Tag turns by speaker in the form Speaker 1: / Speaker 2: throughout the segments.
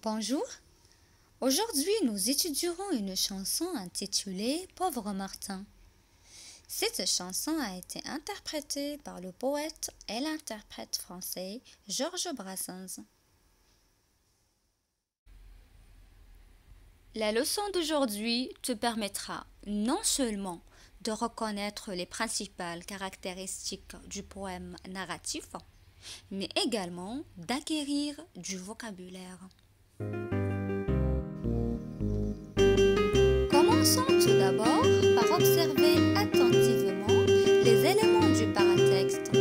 Speaker 1: Bonjour, aujourd'hui nous étudierons une chanson intitulée Pauvre Martin. Cette chanson a été interprétée par le poète et l'interprète français Georges Brassens. La leçon d'aujourd'hui te permettra non seulement de reconnaître les principales caractéristiques du poème narratif, mais également d'acquérir du vocabulaire. Commençons tout d'abord par observer attentivement les éléments du paratexte.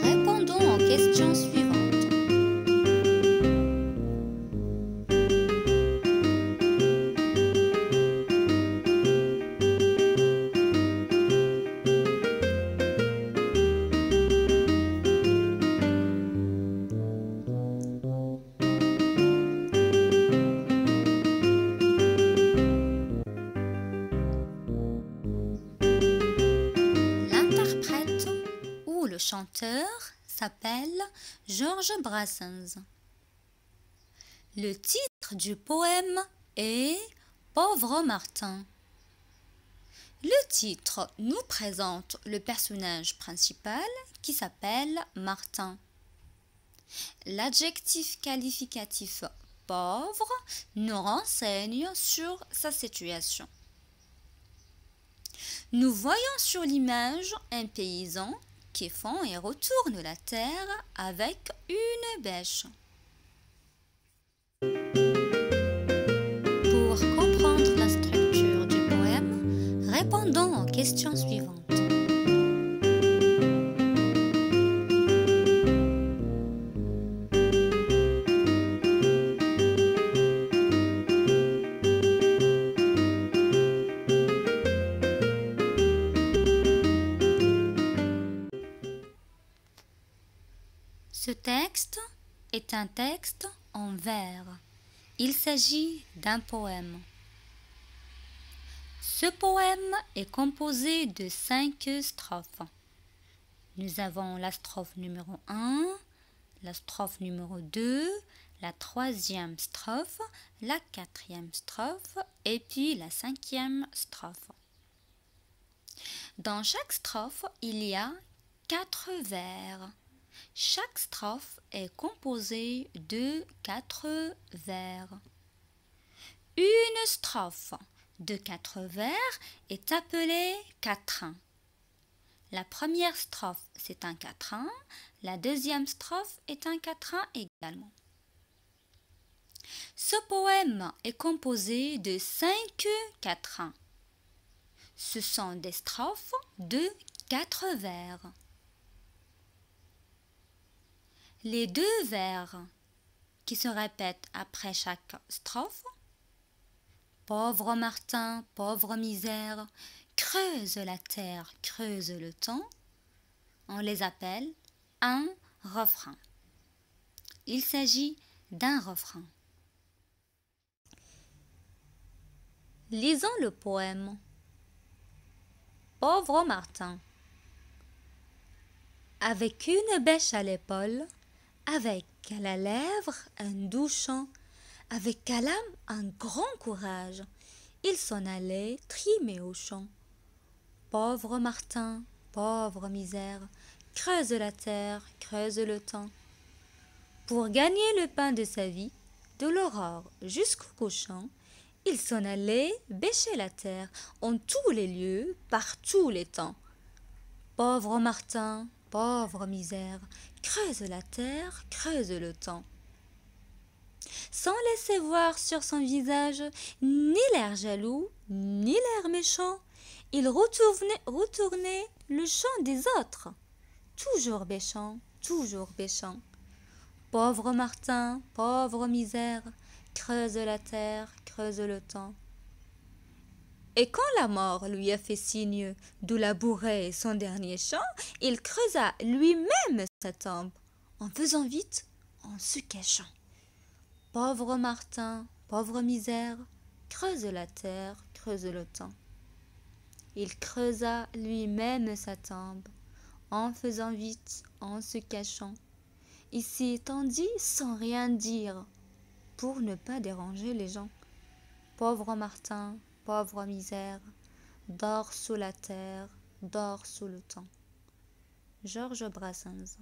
Speaker 1: Répondons aux questions suivantes. L'interprète ou le chanteur s'appelle Georges Brassens. Le titre du poème est Pauvre Martin. Le titre nous présente le personnage principal qui s'appelle Martin. L'adjectif qualificatif pauvre nous renseigne sur sa situation. Nous voyons sur l'image un paysan qui fend et retourne la terre avec une bêche. Pour comprendre la structure du poème, répondons aux questions suivantes. Ce texte est un texte en vers. Il s'agit d'un poème. Ce poème est composé de 5 strophes. Nous avons la strophe numéro 1, la strophe numéro 2, la 3e strophe, la 4e strophe et puis la 5e strophe. Dans chaque strophe, il y a 4 vers. Chaque strophe est composée de 4 vers. Une strophe de 4 vers est appelée quatrain. La première strophe, c'est un quatrain. La deuxième strophe est un quatrain également. Ce poème est composé de 5 quatrains. Ce sont des strophes de 4 vers. Les 2 vers qui se répètent après chaque strophe, pauvre Martin, pauvre misère, creuse la terre, creuse le temps, on les appelle un refrain. Il s'agit d'un refrain. Lisons le poème. Pauvre Martin. Avec une bêche à l'épaule, avec à la lèvre un doux chant, avec à l'âme un grand courage, il s'en allait trimer au champ. Pauvre Martin, pauvre misère, creuse la terre, creuse le temps. Pour gagner le pain de sa vie, de l'aurore jusqu'au couchant, il s'en allait bêcher la terre en tous les lieux, par tous les temps. Pauvre Martin, pauvre misère, creuse la terre, creuse le temps. Sans laisser voir sur son visage ni l'air jaloux, ni l'air méchant, il retournait le chant des autres, toujours bêchant, toujours bêchant. Pauvre Martin, pauvre misère, creuse la terre, creuse le temps. Et quand la mort lui a fait signe de labourer son dernier champ, il creusa lui-même sa tombe, en faisant vite, en se cachant. Pauvre Martin, pauvre misère, creuse la terre, creuse le temps. Il creusa lui-même sa tombe, en faisant vite, en se cachant. Il s'y étendit sans rien dire, pour ne pas déranger les gens. Pauvre Martin, pauvre misère, dors sous la terre, dors sous le temps. Georges Brassens.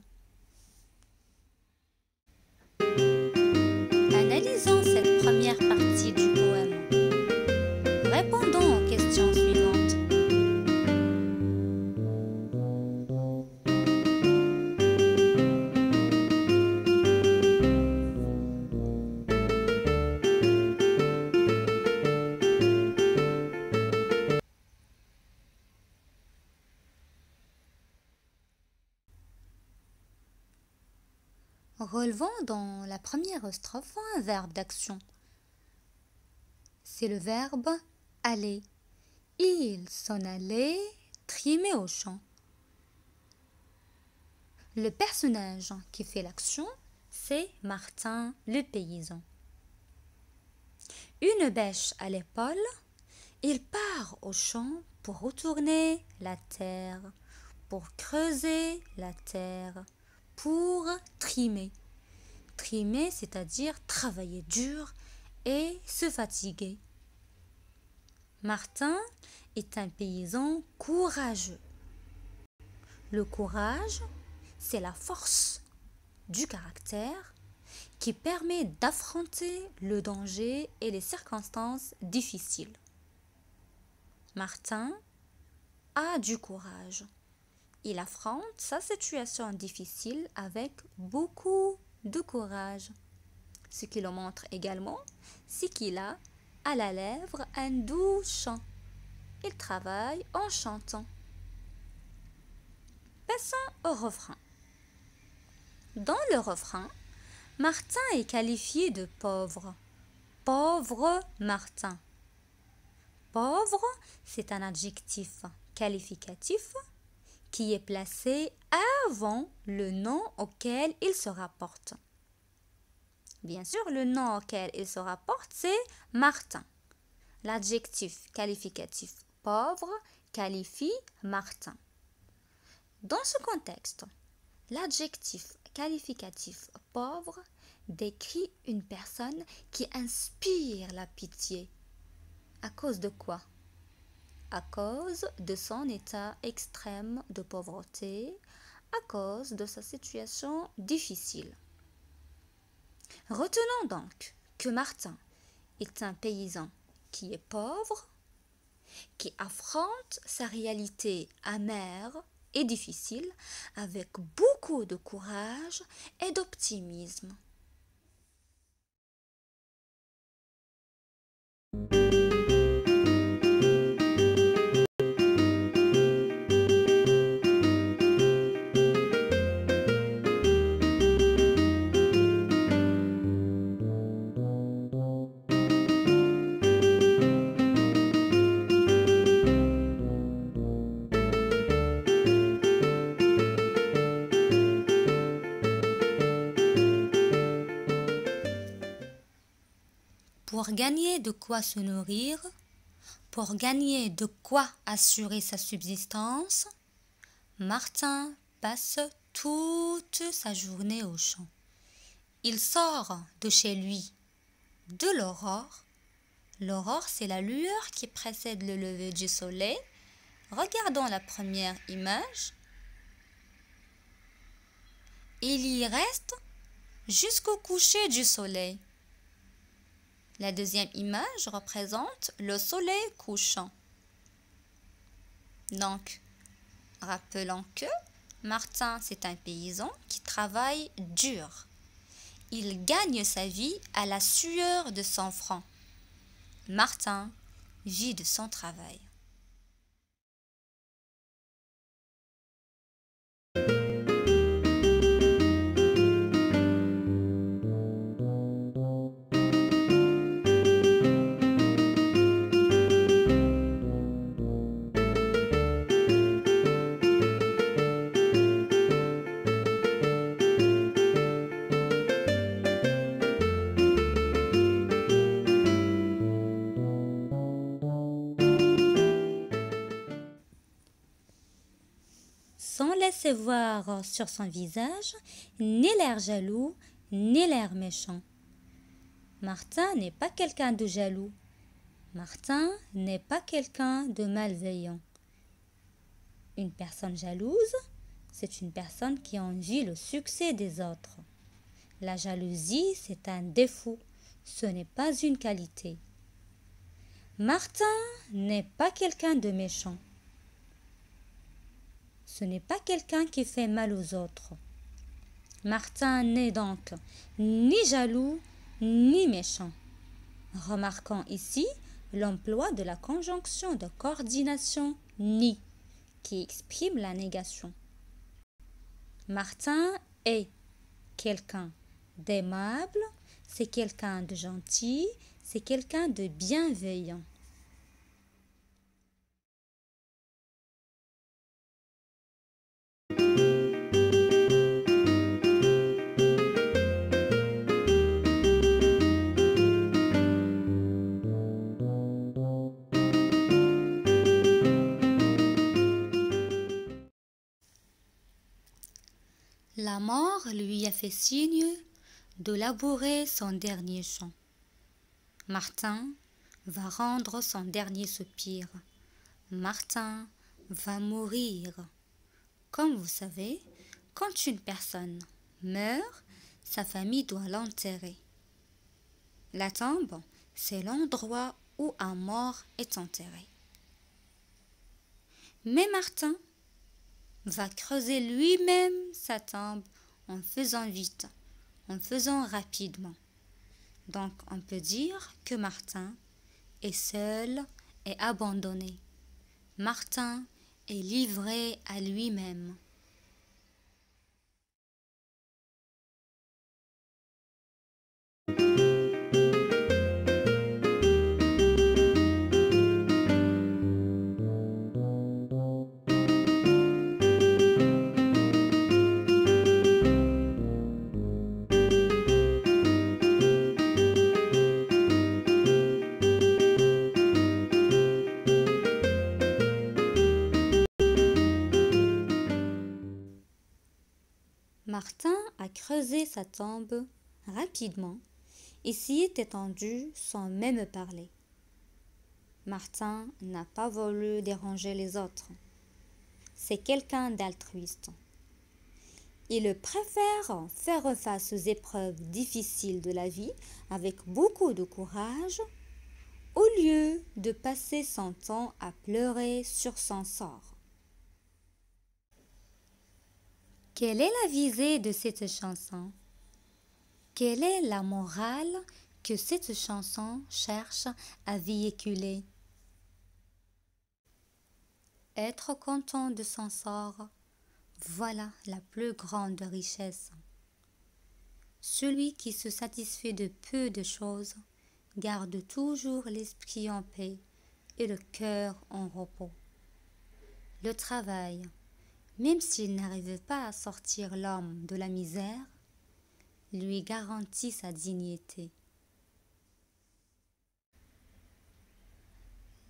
Speaker 1: Analysons cette première partie du poème. Répondons aux questions suivantes. Relevons dans la première strophe un verbe d'action. C'est le verbe aller. Il s'en allait trimer au champ. Le personnage qui fait l'action, c'est Martin le paysan. Une bêche à l'épaule, il part au champ pour retourner la terre, pour creuser la terre, pour trimer. Trimer, c'est-à-dire travailler dur et se fatiguer. Martin est un paysan courageux. Le courage, c'est la force du caractère qui permet d'affronter le danger et les circonstances difficiles. Martin a du courage. Il affronte sa situation difficile avec beaucoup de courage. Ce qui le montre également, c'est qu'il a à la lèvre un doux chant. Il travaille en chantant. Passons au refrain. Dans le refrain, Martin est qualifié de pauvre. Pauvre Martin. Pauvre, c'est un adjectif qualificatif qui est placé avant le nom auquel il se rapporte. Bien sûr, le nom auquel il se rapporte, c'est Martin. L'adjectif qualificatif pauvre qualifie Martin. Dans ce contexte, l'adjectif qualificatif pauvre décrit une personne qui inspire la pitié. À cause de quoi? À cause de son état extrême de pauvreté, à cause de sa situation difficile. Retenons donc que Martin est un paysan qui est pauvre, qui affronte sa réalité amère et difficile avec beaucoup de courage et d'optimisme. Pour gagner de quoi se nourrir, pour gagner de quoi assurer sa subsistance, Martin passe toute sa journée au champ. Il sort de chez lui de l'aurore. L'aurore, c'est la lueur qui précède le lever du soleil. Regardons la première image. Il y reste jusqu'au coucher du soleil. La deuxième image représente le soleil couchant. Donc, rappelons que Martin, c'est un paysan qui travaille dur. Il gagne sa vie à la sueur de son front. Martin vit de son travail. laisser voir sur son visage ni l'air jaloux, ni l'air méchant. Martin n'est pas quelqu'un de jaloux. Martin n'est pas quelqu'un de malveillant. Une personne jalouse, c'est une personne qui envie le succès des autres. La jalousie, c'est un défaut, ce n'est pas une qualité. Martin n'est pas quelqu'un de méchant. Ce n'est pas quelqu'un qui fait mal aux autres. Martin n'est donc ni jaloux ni méchant. Remarquons ici l'emploi de la conjonction de coordination ni qui exprime la négation. Martin est quelqu'un d'aimable, c'est quelqu'un de gentil, c'est quelqu'un de bienveillant. La mort lui a fait signe de labourer son dernier champ. Martin va rendre son dernier soupir. Martin va mourir. Comme vous savez, quand une personne meurt, sa famille doit l'enterrer. La tombe, c'est l'endroit où un mort est enterré. Mais Martin va creuser lui-même sa tombe en faisant vite, en faisant rapidement. Donc on peut dire que Martin est seul et abandonné. Martin est livré à lui-même. Martin a creusé sa tombe rapidement et s'y est étendu sans même parler. Martin n'a pas voulu déranger les autres. C'est quelqu'un d'altruiste. Il préfère faire face aux épreuves difficiles de la vie avec beaucoup de courage au lieu de passer son temps à pleurer sur son sort. Quelle est la visée de cette chanson? Quelle est la morale que cette chanson cherche à véhiculer? Être content de son sort, voilà la plus grande richesse. Celui qui se satisfait de peu de choses garde toujours l'esprit en paix et le cœur en repos. Le travail, même s'il n'arrive pas à sortir l'homme de la misère, lui garantit sa dignité.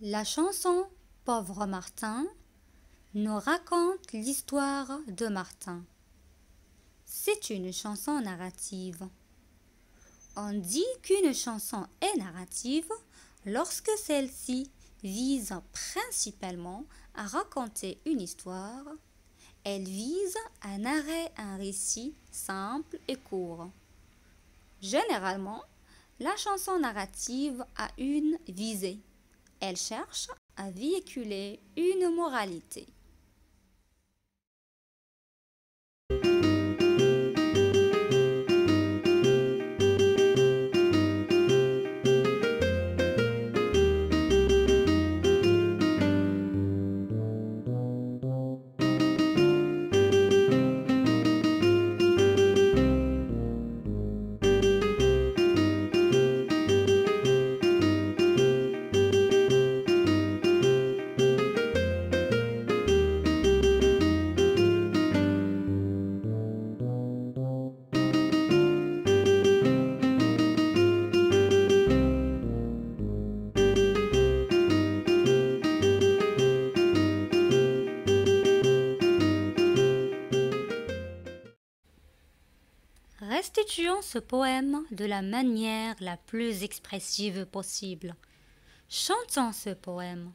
Speaker 1: La chanson Pauvre Martin nous raconte l'histoire de Martin. C'est une chanson narrative. On dit qu'une chanson est narrative lorsque celle-ci vise principalement à raconter une histoire. Elle vise à narrer un récit simple et court. Généralement, la chanson narrative a une visée. Elle cherche à véhiculer une moralité. reconstituons ce poème de la manière la plus expressive possible. Chantons ce poème.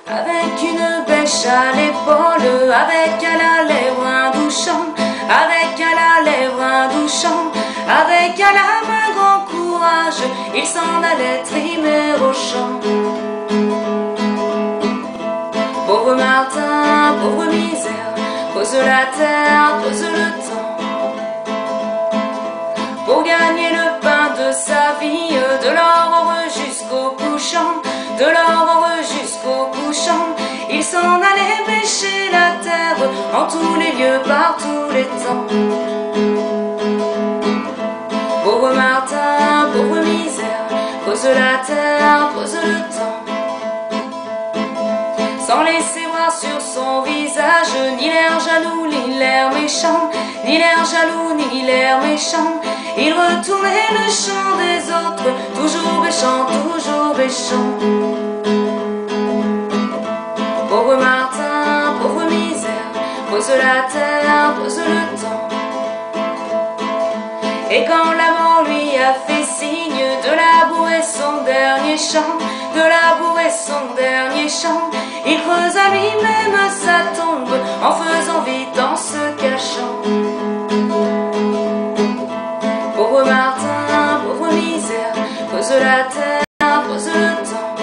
Speaker 2: Avec une bêche à l'épaule, avec à la lèvre un doux chant, avec à la lèvre un doux chant, avec à la main grand courage, il s'en allait trimer au champ. Pauvre Martin, pauvre misère, pose la terre, pose le temps. Pour gagner le pain de sa vie, de l'aurore jusqu'au couchant, de l'aurore jusqu'au couchant, il s'en allait bêcher la terre en tous les lieux, par tous les temps. Pauvre Martin, pauvre misère, pose la terre, pose le temps. Sans laisser voir sur son visage ni l'air jaloux, ni l'air méchant, ni l'air jaloux, ni l'air méchant, il retournait le chant des autres, toujours béchant, toujours béchant. Pauvre Martin, pauvre misère, pose la terre, pose le temps. Et quand la mort lui a fait signe de labourer son dernier champ, de labourer son dernier champ, il creusa lui-même sa tombe en faisant vite, en se cachant. Pauvre Martin, pauvre misère, pose la terre, pose le temps.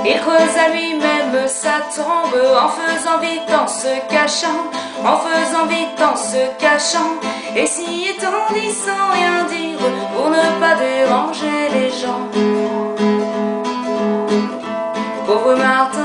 Speaker 2: Il creusa lui-même sa tombe en faisant vite, en se cachant, en faisant vite, en se cachant, et s'y étendit sans rien dire pour ne pas déranger les gens. Pauvre Martin,